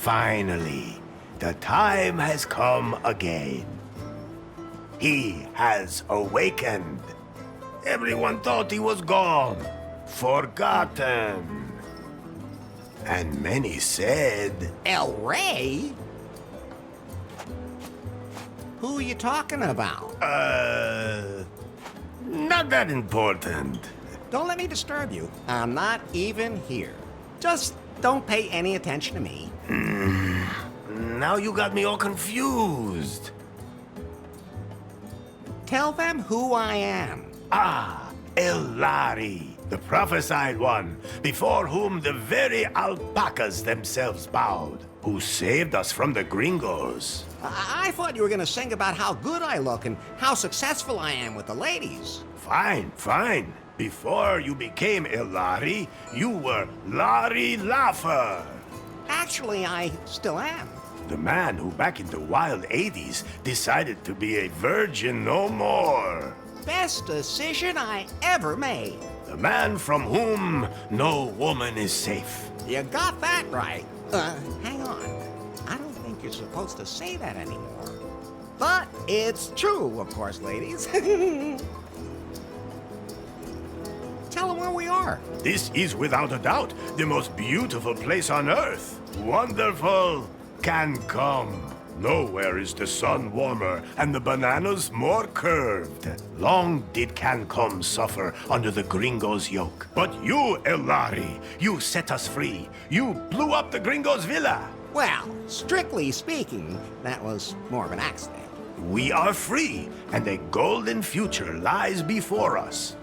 Finally, the time has come again. He has awakened. Everyone thought he was gone, forgotten. And many said, El Rey? Who are you talking about? not that important. Don't let me disturb you. I'm not even here. Just don't pay any attention to me. Now you got me all confused. Tell them who I am. Ah, Elari, the prophesied one, before whom the very alpacas themselves bowed, who saved us from the gringos. I thought you were going to sing about how good I look and how successful I am with the ladies. Fine, fine. Before you became Elari, you were Larry Laugher. Actually, I still am. The man who back in the wild 80s decided to be a virgin no more. Best decision I ever made. The man from whom no woman is safe. You got that right. Hang on. I don't think you're supposed to say that anymore. But it's true, of course, ladies. Tell them where we are. This is without a doubt the most beautiful place on earth. Wonderful Cancun. Nowhere is the sun warmer and the bananas more curved. Long did Cancun suffer under the gringos' yoke. But you, Elari, you set us free. You blew up the gringos' villa. Well, strictly speaking, that was more of an accident. We are free, and a golden future lies before us.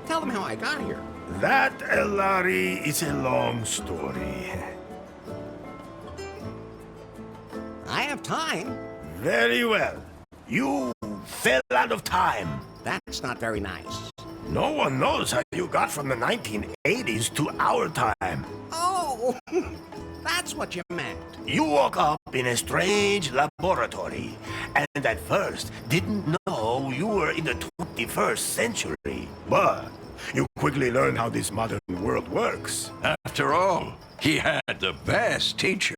Tell them how I got here. That, Elari, is a long story. I have time. Very well. You fell out of time. That's not very nice. No one knows how you got from the 1980s to our time. Oh, that's what you meant. You woke up in a strange laboratory, and at first didn't know you were in the 21st century. But you quickly learned how this modern world works. After all, he had the best teacher.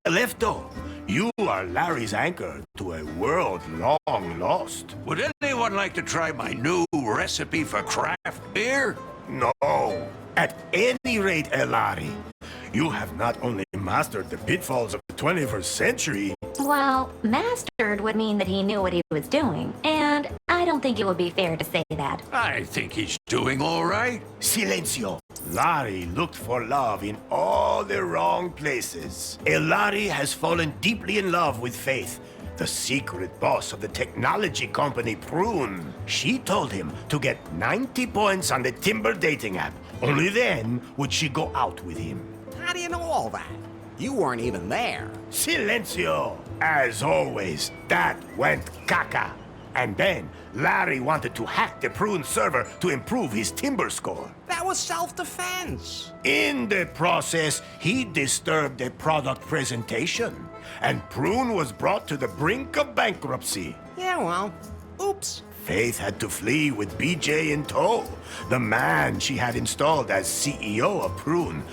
Elefto, you are Larry's anchor to a world long lost. Would anyone like to try my new recipe for craft beer? No. At any rate, Elari, you have not only mastered the pitfalls of the 21st century. Well, mastered would mean that he knew what he was doing, and I don't think it would be fair to say that. I think he's doing all right. Silencio. Larry looked for love in all the wrong places. Elari has fallen deeply in love with Faith, the secret boss of the technology company Prune. She told him to get 90 points on the Timber dating app. Only then would she go out with him. How do you know all that? You weren't even there. Silencio! As always, that went caca. And then, Larry wanted to hack the Prune server to improve his Timber score. That was self-defense. In the process, he disturbed a product presentation, and Prune was brought to the brink of bankruptcy. Yeah, well, oops. Faith had to flee with BJ in tow, the man she had installed as CEO of Prune,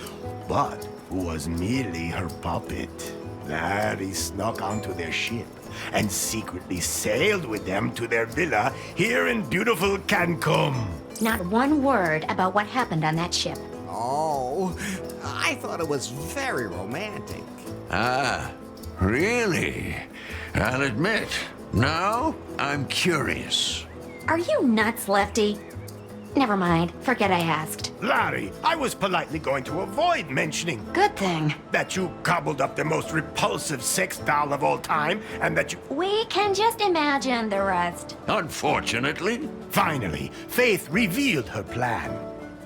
but who was merely her puppet. Larry snuck onto their ship and secretly sailed with them to their villa here in beautiful Cancun. Not one word about what happened on that ship. Oh, I thought it was very romantic. Ah, really? I'll admit, now I'm curious. Are you nuts, Lefty? Never mind. Forget I asked. Larry, I was politely going to avoid mentioning Good thing. that you cobbled up the most repulsive sex doll of all time, and that you... We can just imagine the rest. Unfortunately, Finally, Faith revealed her plan.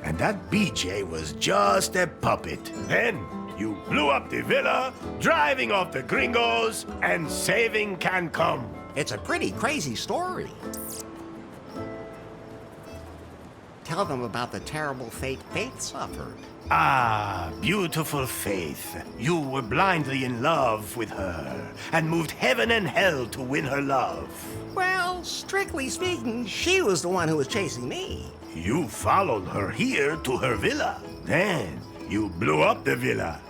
And that BJ was just a puppet. Then, you blew up the villa, driving off the gringos, and saving Cancun. It's a pretty crazy story. Tell them about the terrible fate Faith suffered. Ah, beautiful Faith. You were blindly in love with her, and moved heaven and hell to win her love. Well, strictly speaking, she was the one who was chasing me. You followed her here to her villa. Then you blew up the villa.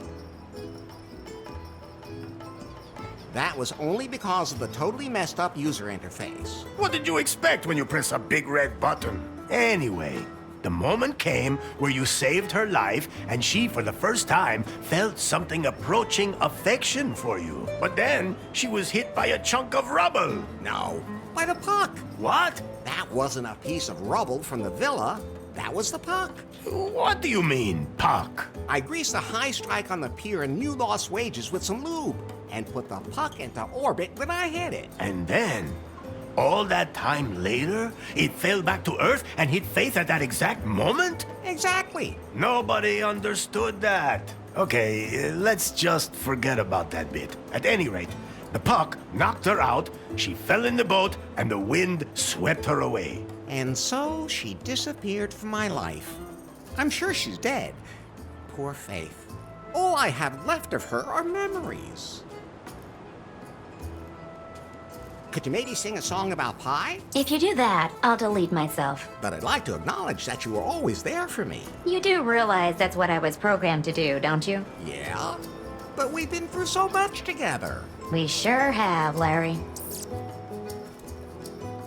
That was only because of the totally messed up user interface. What did you expect when you press a big red button? Anyway, the moment came where you saved her life, and she, for the first time, felt something approaching affection for you. But then, she was hit by a chunk of rubble. No, by the puck. What? That wasn't a piece of rubble from the villa. That was the puck. What do you mean, puck? I greased a high strike on the pier in New Lost Wages with some lube and put the puck into orbit when I hit it. And then, all that time later, it fell back to Earth and hit Faith at that exact moment? Exactly. Nobody understood that. Okay, let's just forget about that bit. At any rate, the puck knocked her out, she fell in the boat, and the wind swept her away. And so she disappeared from my life. I'm sure she's dead. Poor Faith. All I have left of her are memories. Could you maybe sing a song about pie? If you do that, I'll delete myself. But I'd like to acknowledge that you were always there for me. You do realize that's what I was programmed to do, don't you? Yeah, but we've been through so much together. We sure have, Larry.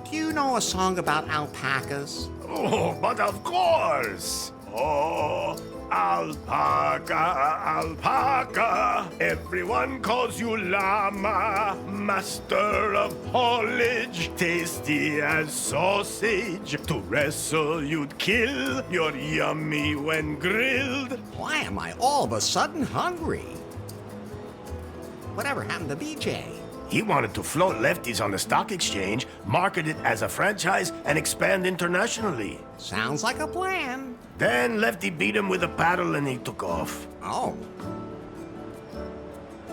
Do you know a song about alpacas? Oh, but of course! Oh, alpaca, alpaca. Everyone calls you llama, master of haulage, tasty as sausage. To wrestle, you'd kill. You're yummy when grilled. Why am I all of a sudden hungry? Whatever happened to BJ? He wanted to float lefties on the stock exchange, market it as a franchise, and expand internationally. Sounds like a plan. Then Lefty beat him with a paddle and he took off. Oh.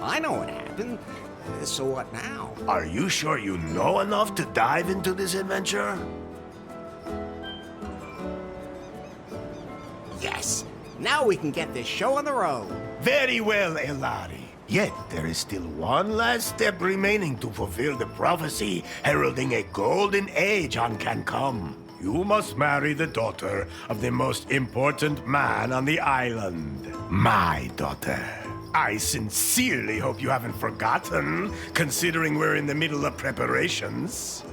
I know what happened. So what now? Are you sure you know enough to dive into this adventure? Yes. Now we can get this show on the road. Very well, Elari. Yet there is still one last step remaining to fulfill the prophecy heralding a golden age on Cancom. You must marry the daughter of the most important man on the island. My daughter. I sincerely hope you haven't forgotten, considering we're in the middle of preparations.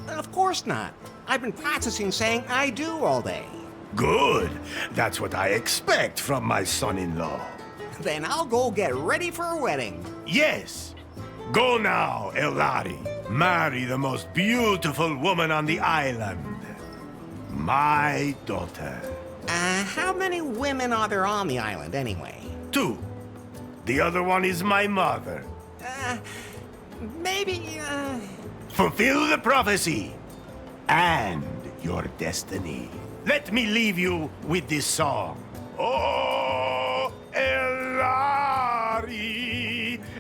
Of course not. I've been practicing saying I do all day. Good. That's what I expect from my son-in-law. Then I'll go get ready for a wedding. Yes. Go now, Elari. Marry the most beautiful woman on the island. My daughter. How many women are there on the island anyway? 2. The other one is my mother. Maybe, Fulfill the prophecy and your destiny. Let me leave you with this song. Oh, Elari,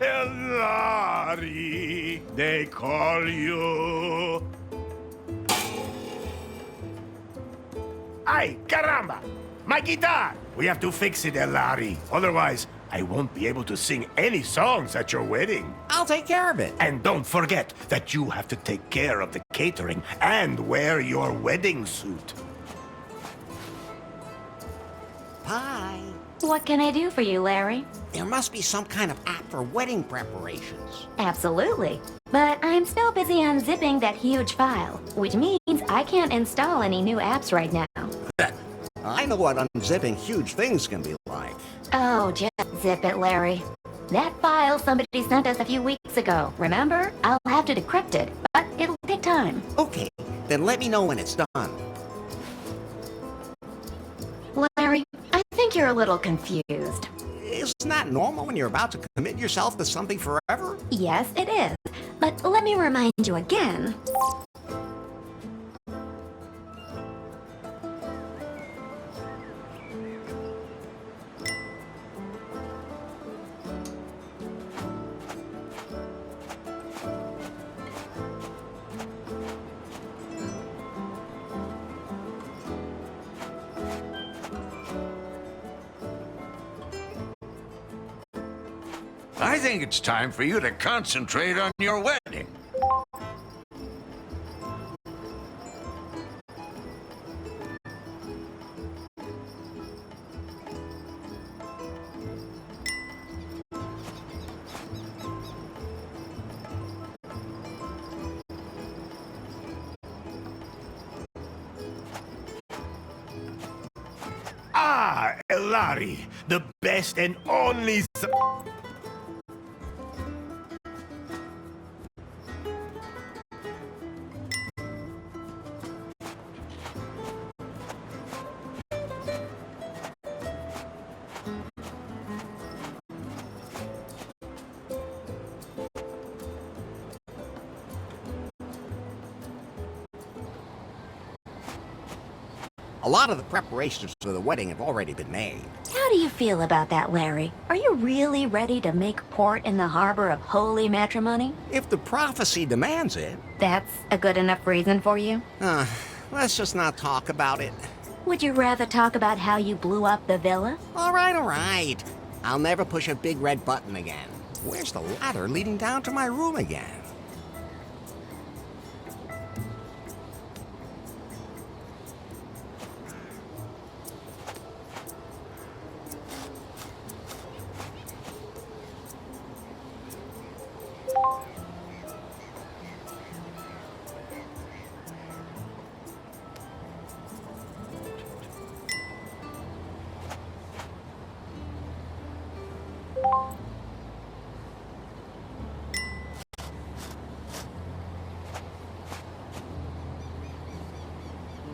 Elari, they call you. Ay, caramba! My guitar! We have to fix it, Elari. Otherwise, I won't be able to sing any songs at your wedding. I'll take care of it. And don't forget that you have to take care of the catering and wear your wedding suit. Pie. What can I do for you, Larry? There must be some kind of app for wedding preparations. Absolutely. But I'm still busy unzipping that huge file, which means I can't install any new apps right now. I know what unzipping huge things can be like. Oh, just zip it, Larry. That file somebody sent us a few weeks ago, remember? I'll have to decrypt it, but it'll take time. Okay, then let me know when it's done. Larry, I think you're a little confused. Isn't that normal when you're about to commit yourself to something forever? Yes, it is. But let me remind you again. I think it's time for you to concentrate on your wedding. Ah, Elari, the best and only A lot of the preparations for the wedding have already been made. How do you feel about that, Larry? Are you really ready to make port in the harbor of holy matrimony? If the prophecy demands it. That's a good enough reason for you? Let's just not talk about it. Would you rather talk about how you blew up the villa? All right. I'll never push a big red button again. Where's the ladder leading down to my room again?